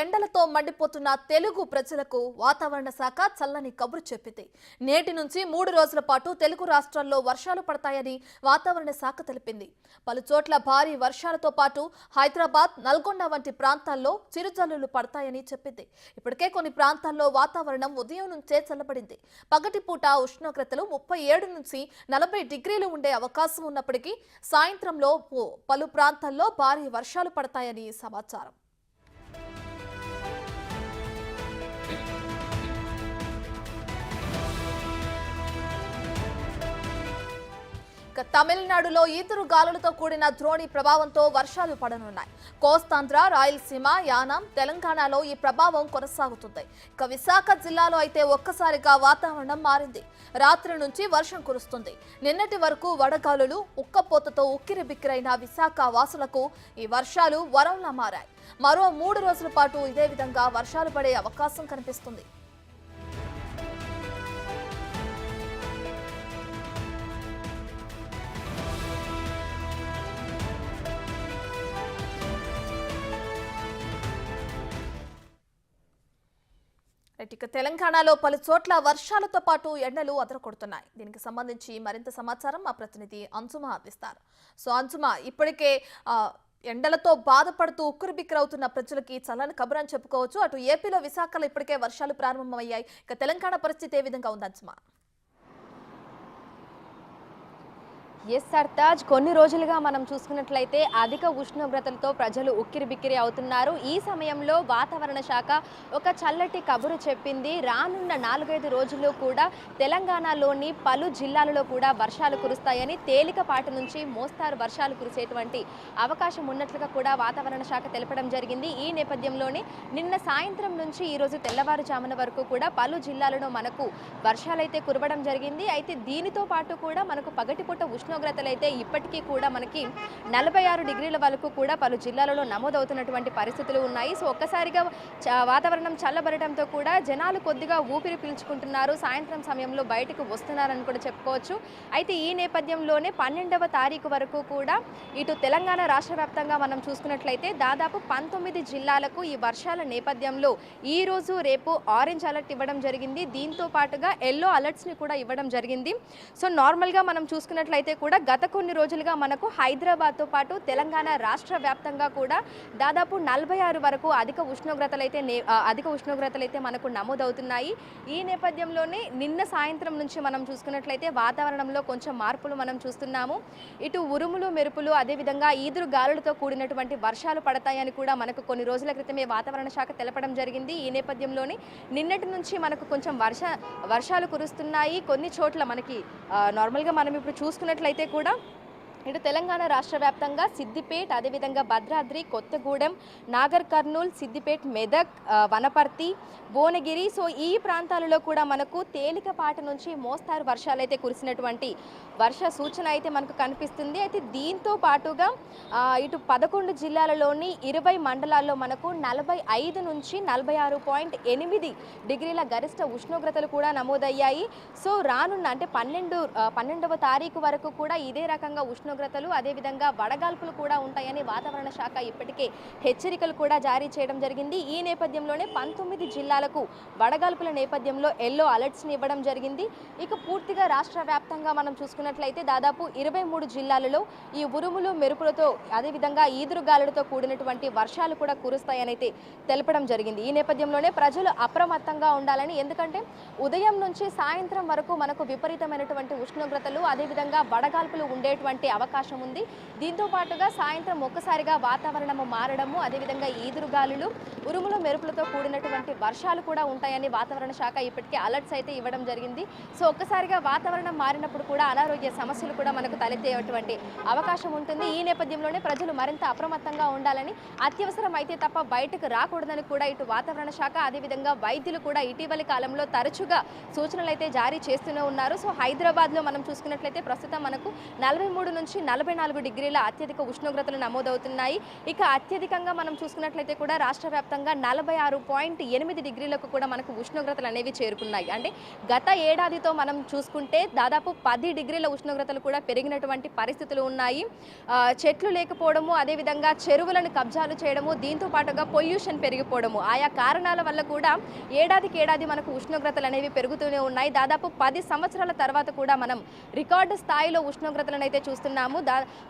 ఎండలతో మండిపోతున్న తెలుగు ప్రజలకు వాతావరణ శాఖ చల్లని కబురు చెప్పింది. నేటి నుంచి 3 రోజుల పాటు తెలుగు రాష్ట్రాల్లో వర్షాలు పడతాయని వాతావరణ శాఖ తెలిపింది. పలు చోట్ల భారీ వర్షాలతో పాటు హైదరాబాద్, నల్గొండ వంటి ప్రాంతాల్లో చిరుజల్లులు పడతాయని చెప్పింది. ఇప్పటికే కొన్ని ప్రాంతాల్లో వాతావరణం ఉదయం నుంచే చల్లబడింది. పగటిపూట ఉష్ణోగ్రతలు 37 నుంచి 40 డిగ్రీలు ఉండే అవకాశం ఉన్నప్పటికీ సాయంత్రంలో పలు ప్రాంతాల్లో భారీ వర్షాలు పడతాయని సమాచారం. తమిళనాడులో ఈదురు గాలులతో కూడిన ద్రోణి ప్రభావంతో వర్షాలు పడనున్నాయి. కోస్తాంధ్ర, రాయలసీమ, యానాం, తెలంగాణలో ఈ ప్రభావం కొనసాగుతుంది. ఇక విశాఖ జిల్లాలో అయితే ఒక్కసారిగా వాతావరణం మారింది. రాత్రి నుంచి వర్షం కురుస్తుంది. నిన్నటి వరకు వడగాలులు, ఉక్కపోతతో ఉక్కిరిబిక్కిరైన విశాఖ వాసులకు ఈ వర్షాలు వరంలా మారాయి. మరో 3 రోజుల పాటు ఇదే విధంగా వర్షాలు పడే అవకాశం కనిపిస్తుంది. ఇక తెలంగాణలో పలు చోట్ల వర్షాలతో పాటు ఎండలు అదరకొడుతున్నాయి. దీనికి సంబంధించి మరింత సమాచారం మా ప్రతినిధి అంజుమ అందిస్తారు. సో అంజుమ, ఇప్పటికే ఎండలతో బాధపడుతూ ఉక్కిరిబిక్కిరవుతున్న ప్రజలకి చల్లని కబురు అని చెప్పుకోవచ్చు. అటు ఏపీలో విశాఖలో ఇప్పటికే వర్షాలు ప్రారంభమయ్యాయి. ఇక తెలంగాణ పరిస్థితి ఏ విధంగా ఉంది అంజుమ? ఎస్ సర్తాజ్, కొన్ని రోజులుగా మనం చూసుకున్నట్లయితే అధిక ఉష్ణోగ్రతలతో ప్రజలు ఉక్కిరిబిక్కిరి అవుతున్నారు. ఈ సమయంలో వాతావరణ శాఖ ఒక చల్లటి కబురు చెప్పింది. రానున్న 4-5 రోజుల్లో కూడా తెలంగాణలోని పలు జిల్లాలలో కూడా వర్షాలు కురుస్తాయని, తేలికపాటి నుంచి మోస్తారు వర్షాలు కురిసేటువంటి అవకాశం ఉన్నట్లుగా కూడా వాతావరణ శాఖ తెలపడం జరిగింది. ఈ నేపథ్యంలోనే నిన్న సాయంత్రం నుంచి ఈరోజు తెల్లవారుజామున వరకు కూడా పలు జిల్లాలలో మనకు వర్షాలైతే కురవడం జరిగింది. అయితే దీనితో పాటు కూడా మనకు పగటిపూట ఉష్ణోగ్రతలు అయితే ఇప్పటికీ కూడా మనకి 46 డిగ్రీల వరకు కూడా పలు జిల్లాలలో నమోదవుతున్నటువంటి పరిస్థితులు ఉన్నాయి. సో ఒక్కసారిగా వాతావరణం చల్లబడటంతో కూడా జనాలు కొద్దిగా ఊపిరి పీల్చుకుంటున్నారు. సాయంత్రం సమయంలో బయటకు వస్తున్నారని కూడా చెప్పుకోవచ్చు. అయితే ఈ నేపథ్యంలోనే 12వ తారీఖు వరకు కూడా ఇటు తెలంగాణ రాష్ట్ర వ్యాప్తంగా మనం చూసుకున్నట్లయితే దాదాపు 19 జిల్లాలకు ఈ వర్షాల నేపథ్యంలో ఈ రోజు రేపు ఆరెంజ్ అలర్ట్ ఇవ్వడం జరిగింది. దీంతో పాటుగా ఎల్లో అలర్ట్స్ని కూడా ఇవ్వడం జరిగింది. సో నార్మల్గా మనం చూసుకున్నట్లయితే కూడా గత కొన్ని రోజులుగా మనకు హైదరాబాద్తో పాటు తెలంగాణ రాష్ట్ర వ్యాప్తంగా కూడా దాదాపు 46 వరకు అధిక ఉష్ణోగ్రతలైతే మనకు నమోదవుతున్నాయి. ఈ నేపథ్యంలోనే నిన్న సాయంత్రం నుంచి మనం చూసుకున్నట్లయితే వాతావరణంలో కొంచెం మార్పులు మనం చూస్తున్నాము. ఇటు ఉరుములు, మెరుపులు, అదేవిధంగా ఈదురు గాలులతో కూడినటువంటి వర్షాలు పడతాయని కూడా మనకు కొన్ని రోజుల క్రితమే వాతావరణ శాఖ తెలపడం జరిగింది. ఈ నేపథ్యంలోనే నిన్నటి నుంచి మనకు కొంచెం వర్షాలు కురుస్తున్నాయి. కొన్ని చోట్ల మనకి నార్మల్గా మనం ఇప్పుడు చూసుకున్నట్లయితే కూడా ఇటు తెలంగాణ రాష్ట్ర వ్యాప్తంగా సిద్దిపేట్, అదేవిధంగా భద్రాద్రి, కొత్తగూడెం, నాగర్ కర్నూల్, సిద్దిపేట్, మెదక్, వనపర్తి, భువనగిరి, సో ఈ ప్రాంతాలలో కూడా మనకు తేలికపాటి నుంచి మోస్తారు వర్షాలు అయితే కురిసినటువంటి వర్ష సూచన అయితే మనకు కనిపిస్తుంది. అయితే దీంతో పాటుగా ఇటు 11 జిల్లాలలోని 20 మండలాల్లో మనకు 45 నుంచి 46.8 డిగ్రీల గరిష్ట ఉష్ణోగ్రతలు కూడా నమోదయ్యాయి. సో రానున్న అంటే 12వ తారీఖు వరకు కూడా ఇదే రకంగా ఉష్ణోగ్రతలు, అదేవిధంగా వడగాల్పులు కూడా ఉంటాయని వాతావరణ శాఖ ఇప్పటికే హెచ్చరికలు కూడా జారీ చేయడం జరిగింది. ఈ నేపథ్యంలోనే 19 జిల్లాలకు వడగాల్పుల నేపథ్యంలో ఎల్లో అలర్ట్స్ని ఇవ్వడం జరిగింది. ఇక పూర్తిగా రాష్ట్ర వ్యాప్తంగా మనం చూసుకున్నట్లయితే దాదాపు 23 జిల్లాలలో ఈ ఉరుములు, మెరుపులతో అదేవిధంగా ఈదురుగాలులతో కూడినటువంటి వర్షాలు కూడా కురుస్తాయనైతే తెలపడం జరిగింది. ఈ నేపథ్యంలోనే ప్రజలు అప్రమత్తంగా ఉండాలని, ఎందుకంటే ఉదయం నుంచి సాయంత్రం వరకు మనకు విపరీతమైనటువంటి ఉష్ణోగ్రతలు, అదేవిధంగా వడగాల్పులు ఉండేటువంటి అవకాశం ఉంది. దీంతో పాటుగా సాయంత్రం ఒక్కసారిగా వాతావరణం మారడము, అదేవిధంగా ఈదురుగాలులు, ఉరుములు, మెరుపులతో కూడినటువంటి వర్షాలు కూడా ఉంటాయని వాతావరణ శాఖ ఇప్పటికే అలర్ట్స్ అయితే ఇవ్వడం జరిగింది. సో ఒక్కసారిగా వాతావరణం మారినప్పుడు కూడా అనారోగ్య సమస్యలు కూడా మనకు తలెత్తేటువంటి అవకాశం ఉంటుంది. ఈ నేపథ్యంలోనే ప్రజలు మరింత అప్రమత్తంగా ఉండాలని, అత్యవసరం అయితే తప్ప బయటకు రాకూడదని కూడా ఇటు వాతావరణ శాఖ, అదేవిధంగా వైద్యులు కూడా ఇటీవలి కాలంలో తరచుగా సూచనలు అయితే జారీ చేస్తూనే ఉన్నారు. సో హైదరాబాద్లో మనం చూసుకున్నట్లయితే ప్రస్తుతం మనకు 43 నుంచి నుంచి 44 డిగ్రీల అత్యధిక ఉష్ణోగ్రతలు నమోదవుతున్నాయి. ఇక అత్యధికంగా మనం చూసుకున్నట్లయితే కూడా రాష్ట్ర వ్యాప్తంగా 46.8 డిగ్రీలకు కూడా మనకు ఉష్ణోగ్రతలు అనేవి చేరుకున్నాయి. అంటే గత ఏడాదితో మనం చూసుకుంటే దాదాపు 10 డిగ్రీల ఉష్ణోగ్రతలు కూడా పెరిగినటువంటి పరిస్థితులు ఉన్నాయి. చెట్లు లేకపోవడము, అదేవిధంగా చెరువులను కబ్జాలు చేయడము, దీంతో పాటుగా పొల్యూషన్ పెరిగిపోవడము, ఆయా కారణాల వల్ల కూడా ఏడాదికి ఏడాది మనకు ఉష్ణోగ్రతలు అనేవి పెరుగుతూనే ఉన్నాయి. దాదాపు 10 సంవత్సరాల తర్వాత కూడా మనం రికార్డు స్థాయిలో ఉష్ణోగ్రతలను అయితే చూస్తున్నాము.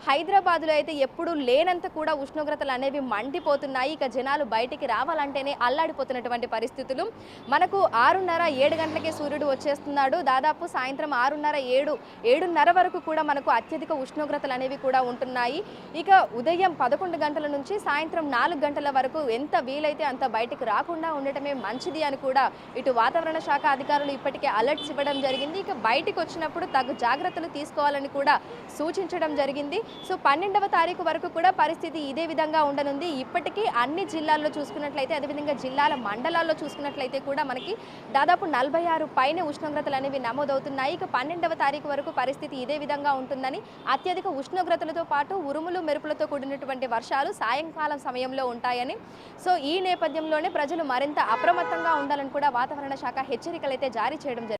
హైదరాబాద్లో అయితే ఎప్పుడూ లేనంత కూడా ఉష్ణోగ్రతలు అనేవి మండిపోతున్నాయి. ఇక జనాలు బయటికి రావాలంటేనే అల్లాడిపోతున్నటువంటి పరిస్థితులు. మనకు 6:30, 7 గంటలకే సూర్యుడు వచ్చేస్తున్నాడు. దాదాపు సాయంత్రం 6:30, 7:30 వరకు కూడా మనకు అత్యధిక ఉష్ణోగ్రతలు అనేవి కూడా ఉంటున్నాయి. ఇక ఉదయం 11 గంటల నుంచి సాయంత్రం 4 గంటల వరకు ఎంత వీలైతే అంత బయటికి రాకుండా ఉండటమే మంచిది అని కూడా ఇటు వాతావరణ శాఖ అధికారులు ఇప్పటికే అలర్ట్స్ ఇవ్వడం జరిగింది. ఇక బయటికి వచ్చినప్పుడు తగు జాగ్రత్తలు తీసుకోవాలని కూడా సూచించడం జరిగింది. సో 12వ తారీఖు వరకు కూడా పరిస్థితి ఇదే విధంగా ఉండనుంది. ఇప్పటికీ అన్ని జిల్లాల్లో చూసుకున్నట్లయితే, అదేవిధంగా జిల్లాల మండలాల్లో చూసుకున్నట్లయితే కూడా మనకి దాదాపు 46 పైన ఉష్ణోగ్రతలు అనేవి నమోదవుతున్నాయి. ఇక 12వ తారీఖు వరకు పరిస్థితి ఇదే విధంగా ఉంటుందని, అత్యధిక ఉష్ణోగ్రతలతో పాటు ఉరుములు మెరుపులతో కూడినటువంటి వర్షాలు సాయంకాలం సమయంలో ఉంటాయని, సో ఈ నేపథ్యంలోనే ప్రజలు మరింత అప్రమత్తంగా ఉండాలని కూడా వాతావరణ శాఖ హెచ్చరికలు అయితే జారీ చేయడం జరిగింది.